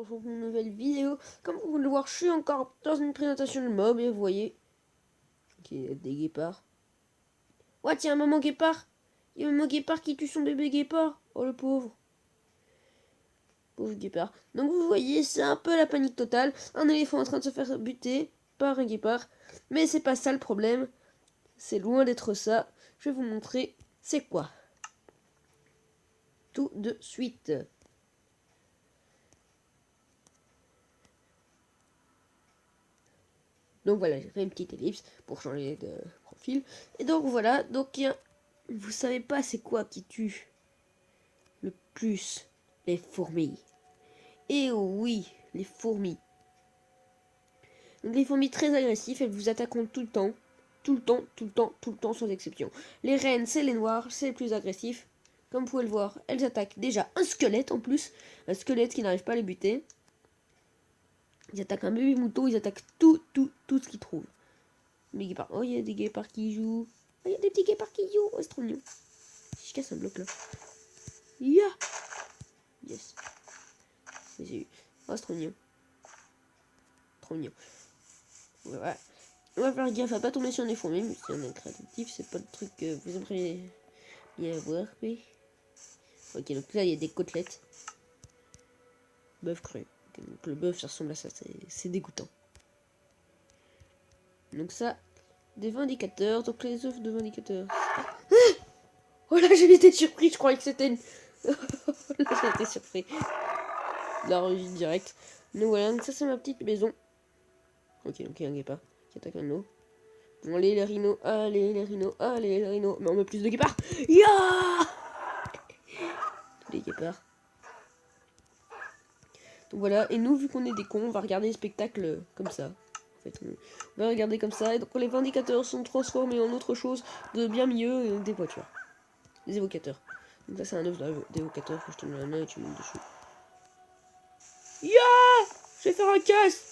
Pour une nouvelle vidéo. Comme vous pouvez le voir, je suis encore dans une présentation de mob et vous voyez qu'il y a des guépards. Ouais, tiens, maman guépard. Il y a maman guépard qui tue son bébé guépard. Oh le pauvre. Pauvre guépard. Donc vous voyez, c'est un peu la panique totale. Un éléphant en train de se faire buter par un guépard. Mais c'est pas ça le problème. C'est loin d'être ça. Je vais vous montrer c'est quoi. Tout de suite. Donc voilà, j'ai fait une petite ellipse pour changer de profil. Et donc voilà, donc vous savez pas c'est quoi qui tue le plus? Les fourmis. Et oui, les fourmis. Donc les fourmis très agressives, elles vous attaqueront tout le temps. Tout le temps, tout le temps, tout le temps, sans exception. Les reines, c'est les noirs, c'est les plus agressifs. Comme vous pouvez le voir, elles attaquent déjà un squelette en plus. Un squelette qui n'arrive pas à les buter. Ils attaquent un bébé mouton, ils attaquent tout ce qu'ils trouvent. Les guépards. Oh, il y a des guépards qui jouent. Oh, il y a des petits guépards qui jouent. Oh, c'est trop mignon. Si je casse un bloc là. Yeah. Yes. J'ai eu. Oh, c'est trop mignon. Trop mignon. Ouais. On va faire gaffe à pas tomber sur des fourmis, mais si on est créatif, c'est pas le truc que vous aimeriez bien voir, oui. Ok, donc là, il y a des côtelettes. Bœuf cru. Okay, donc le bœuf, ça ressemble à ça, c'est dégoûtant. Donc ça, des vindicateurs, donc les œufs de vindicateurs. Ah, oh là, j'ai été surpris, je croyais que c'était une... là, j'ai été surpris. La régie directe. Donc voilà, donc ça c'est ma petite maison. Ok, donc il y a un guépard qui attaque un eau. Bon, allez les rhinos, allez les rhinos, allez les rhinos. Mais on met plus de guépards. Ya tous les guépards. Donc voilà, et nous, vu qu'on est des cons, on va regarder les spectacles comme ça. En fait, on va regarder comme ça. Et donc les vindicateurs sont transformés en autre chose de bien mieux, des voitures. Des évocateurs. Donc ça c'est un œuf d'évocateur, faut que je te mette la main et tu montes dessus. Ya je vais faire un casse.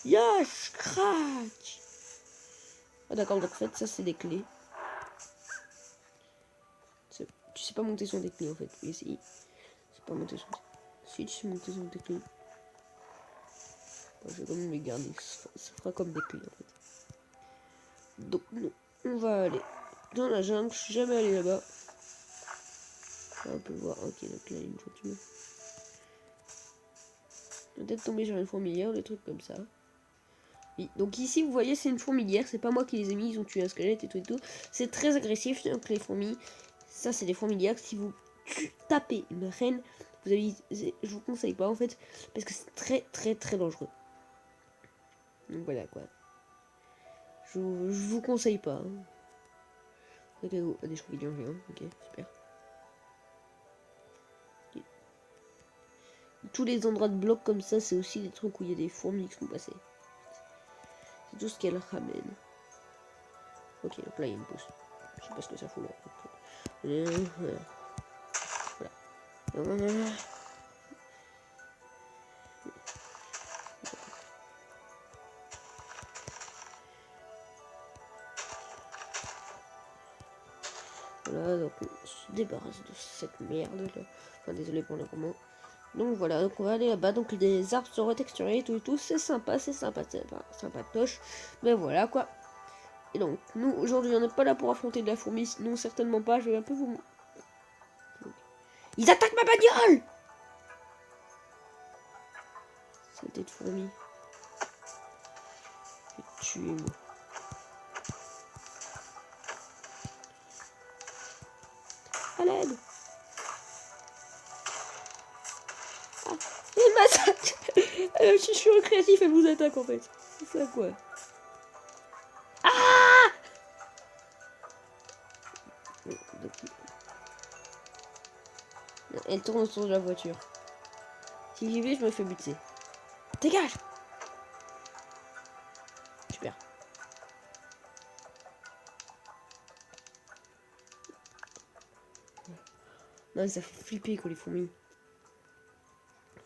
Ya je craque. Ah d'accord, donc en fait ça c'est des clés. Tu sais pas monter sur des clés en fait. Oui, si. C'est pas monter sur. Si tu sais monter sur des clés. Bon, je vais quand même les garder. Ça fera comme des clés en fait. Donc nous, on va aller dans la jungle. Je suis jamais allé là-bas. On peut voir. Ok, donc là il y a une voiture. Peut-être tomber sur une fourmilière ou des trucs comme ça. Oui, donc ici vous voyez c'est une fourmilière, c'est pas moi qui les ai mis, ils ont tué un squelette et tout. C'est très agressif, donc les fourmis, ça c'est des fourmilières. Si vous tapez une reine, vous avez, je vous conseille pas en fait, parce que c'est très dangereux. Donc voilà quoi. Je vous conseille pas. Hein. Ok, des champignons géants, ok, super. Okay. Tous les endroits de blocs comme ça, c'est aussi des trucs où il y a des fourmis qui sont passées. C'est tout ce qu'elles ramènent. Ok, donc là il y a une pousse. Je sais pas ce que ça fout là. Voilà. Voilà, donc on se débarrasse de cette merde là. Enfin, désolé pour le roman. Donc voilà, donc on va aller là-bas. Donc les arbres sont retexturés et tout, c'est sympa, c'est sympatoche. Mais voilà quoi. Et donc, nous aujourd'hui, on n'est pas là pour affronter de la fourmi, non, certainement pas. Je vais un peu vous. Ils attaquent ma bagnole! Saleté de fourmi. Je vais tuer moi. À l'aide! Ah, il m'attaque! Je suis recréatif, elle vous attaque en fait. C'est ça quoi. Ah! Donc, elle tourne autour de la voiture. Si j'y vais, je me fais buter. Dégage! Super. Non, ça fait flipper quoi les fourmis.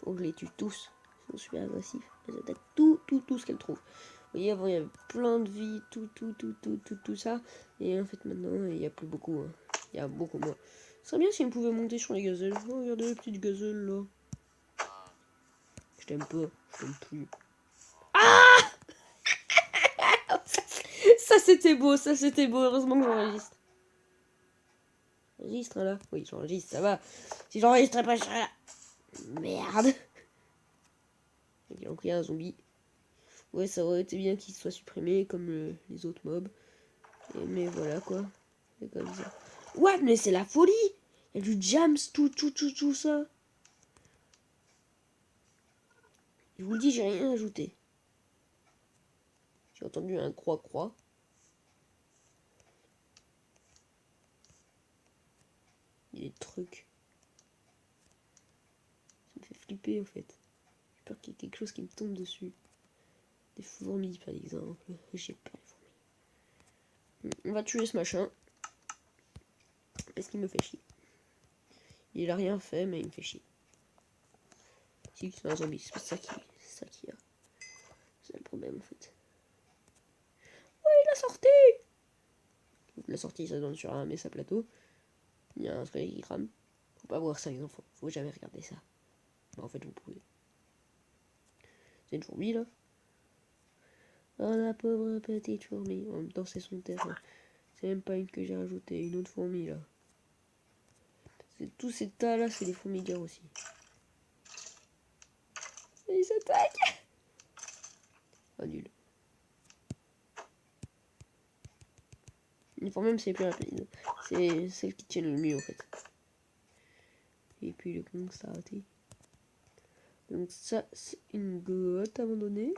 Faut que je les tue tous. Ils sont super agressifs. Elles attaquent tout ce qu'elles trouvent. Vous voyez, avant il y avait plein de vie, tout ça. Et en fait maintenant il n'y a plus beaucoup. Hein. Il y a beaucoup moins. Ce serait bien si on pouvait monter sur les gazelles. Oh, regardez les petites gazelles là. t'aime pas, je t'aime plus. Ah ça c'était beau, heureusement que j'enregistre. J'enregistre là. Oui, j'enregistre, ça va. Si j'enregistrais pas, je serais là. Merde. Il a pris un zombie. Ouais, ça aurait été bien qu'il soit supprimé comme les autres mobs. Mais voilà quoi. C'est comme ça. What? Mais c'est la folie! Il y a du jams, tout ça. Je vous le dis, j'ai rien ajouté. J'ai entendu un croix-croix. Il y a des trucs. Ça me fait flipper en fait. J'ai peur qu'il y ait quelque chose qui me tombe dessus. Des fourmis par exemple. J'ai peur des fourmis. On va tuer ce machin. Parce qu'il me fait chier. Il a rien fait mais il me fait chier. Si c'est un zombie, c'est ça qui a. C'est le problème en fait. Ouais, il a sorti! La sortie ça donne sur un mesa plateau. Il y a un squelette qui crame. Faut pas voir ça les enfants. Faut jamais regarder ça. Mais en fait vous pouvez. C'est une fourmi là. Oh la pauvre petite fourmi. En même temps c'est son terrain. C'est même pas une que j'ai rajoutée. Une autre fourmi là. Tous ces tas là c'est des fourmilières aussi. Et ils s'attaquent. Oh nul. Il faut même c'est plus rapide. C'est celle qui tient le mieux en fait. Et puis le constater. Donc ça c'est une grotte abandonnée.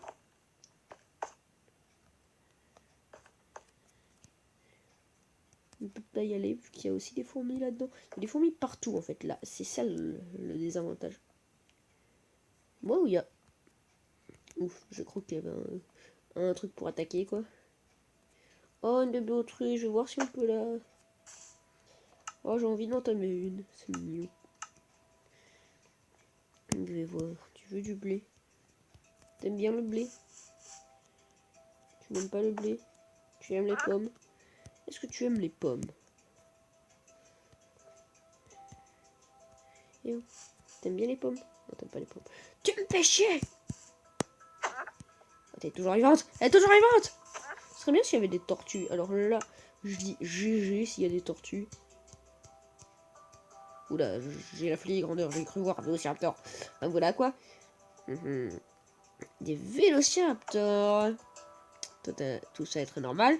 On peut pas y aller vu qu'il y a aussi des fourmis là-dedans. Il y a des fourmis partout en fait là. C'est ça le désavantage. Moi où il y a. Ouf, je crois qu'il y avait un truc pour attaquer quoi. Oh une bébé autruche, je vais voir si on peut la. Oh j'ai envie d'en tamer une, c'est mignon. Je vais voir. Tu veux du blé? T'aimes bien le blé? Tu n'aimes pas le blé? Tu aimes les pommes? Est-ce que tu aimes les pommes? Et oh, t'aimes bien les pommes? Non, t'aimes pas les pommes. Tu me fais chier! Oh, t'es toujours vivante! Elle est toujours vivante! Ce serait bien s'il y avait des tortues. Alors là, je dis GG s'il y a des tortues. Oula, j'ai la folie grandeur, j'ai cru voir un vélociraptor. Ben voilà quoi. Des vélociraptors. Tout ça est très normal.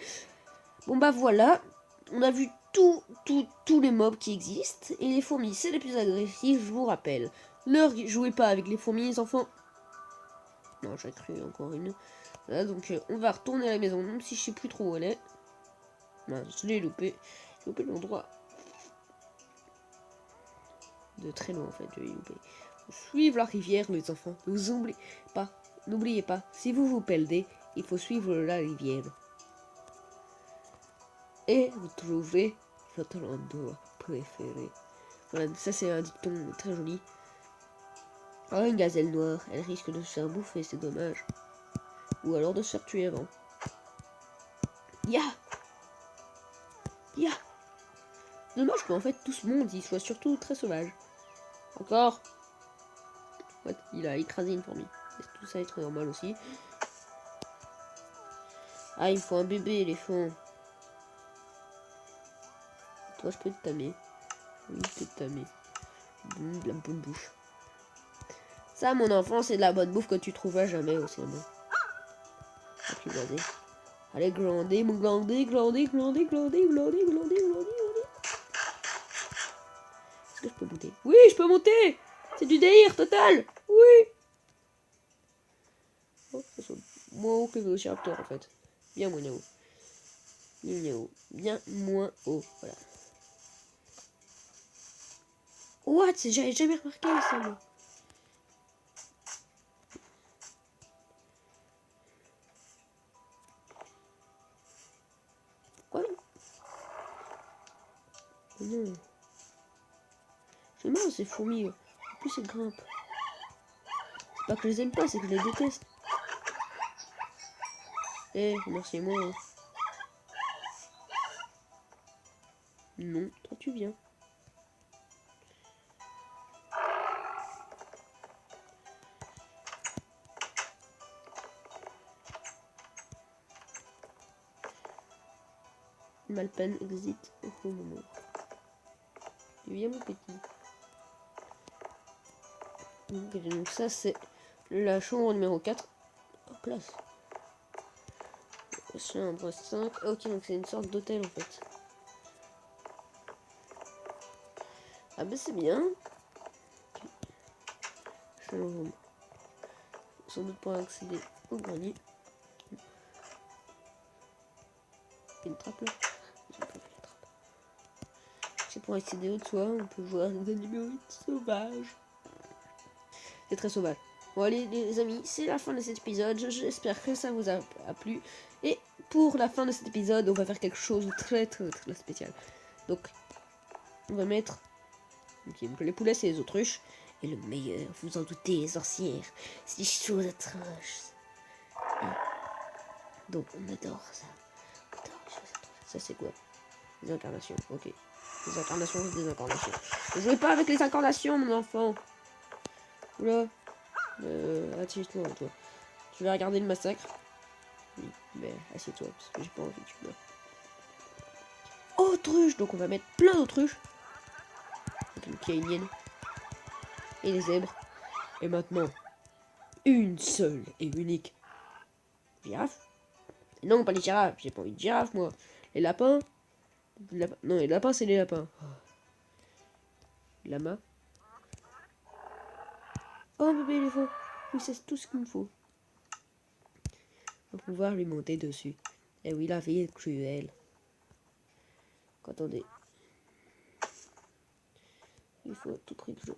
Bon bah voilà. On a vu tous les mobs qui existent. Et les fourmis, c'est les plus agressifs, je vous rappelle. Ne jouez pas avec les fourmis, les enfants. Non, j'ai cru encore une. Voilà, donc on va retourner à la maison, même si je sais plus trop où elle est. Non, je l'ai loupé. J'ai loupé l'endroit. De très loin en fait, je l'ai loupé. Suivre la rivière, les enfants. N'oubliez pas, si vous vous perdez, il faut suivre la rivière. Et vous trouverez votre endroit préféré. Voilà, ça c'est un dicton très joli. Oh, une gazelle noire, elle risque de se faire bouffer, c'est dommage. Ou alors de se faire tuer avant. Ya! Dommage qu'en fait tout ce monde il soit surtout très sauvage. Encore. Ouais, il a écrasé une fourmi. Tout ça est très normal aussi. Ah, il me faut un bébé, éléphant. Toi, je peux te tamer. Oui, je peux te tamer. De la bonne bouffe. Ça, mon enfant, c'est de la bonne bouffe que tu trouveras jamais au cinéma. Allez, glandez, mon glandez. Est-ce que je peux monter? Oui, je peux monter. C'est du délire total. Oui. Oh, ça soit moins haut que le Vélociraptor, en fait. Bien moins haut. Bien moins haut. Voilà. What? J'avais jamais remarqué ça, moi. Quoi? Oh non. C'est marrant ces fourmis. En plus, elles grimpent. C'est pas que je les aime pas, c'est que je les déteste. Eh, remerciez-moi. Hein. Non, toi tu viens. Malpen exit au moment. Tu viens mon petit. Donc ça c'est la chambre numéro 4. En place. Chambre 5. Ok, donc c'est une sorte d'hôtel en fait. Ah bah c'est bien. Chambre. Sans doute pour accéder au grenier. Une trappe là. C'est pour accéder au toit, on peut voir des animaux sauvages. C'est très sauvage. Bon allez les amis, c'est la fin de cet épisode. J'espère que ça vous a plu. Et pour la fin de cet épisode, on va faire quelque chose de très spécial. Donc, on va mettre donc les poulets, c'est les autruches. Et le meilleur, vous vous en doutez, les sorcières. C'est des choses atroces. Donc, on adore ça. On adore les choses atroces. Ça, c'est quoi? Les incarnations, ok. Les incarnations, c'est des incarnations. Ne jouez pas avec les incarnations, mon enfant. Oula. Assieds-toi, toi. Tu vas regarder le massacre. Oui, mais assieds-toi, parce que j'ai pas envie que tu meurs. Autruche. Donc on va mettre plein d'autruches. Donc il y a une hyène. Et les zèbres. Et maintenant, une seule et unique girafe. Non, pas les girafes. J'ai pas envie de girafe, moi. Les lapins. Non, les lapins, c'est les lapins. Lama. Oh, un bébé éléphant. Oui, c'est tout ce qu'il me faut. On va pouvoir lui monter dessus. Et oui, la vie est cruelle. Attendez. Il faut tout prix de jeu.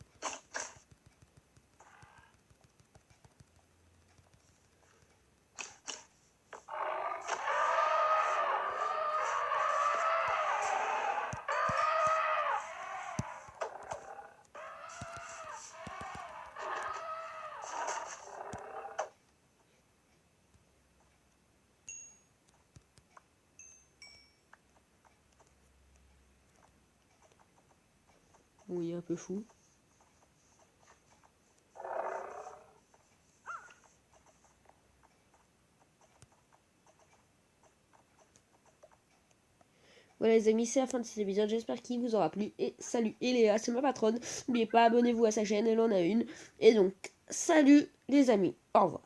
Bon, il est un peu fou. Voilà les amis, c'est la fin de cet épisode, j'espère qu'il vous aura plu. Et salut Eléa, c'est ma patronne. N'oubliez pas, abonnez-vous à sa chaîne, elle en a une. Et donc, salut les amis, au revoir.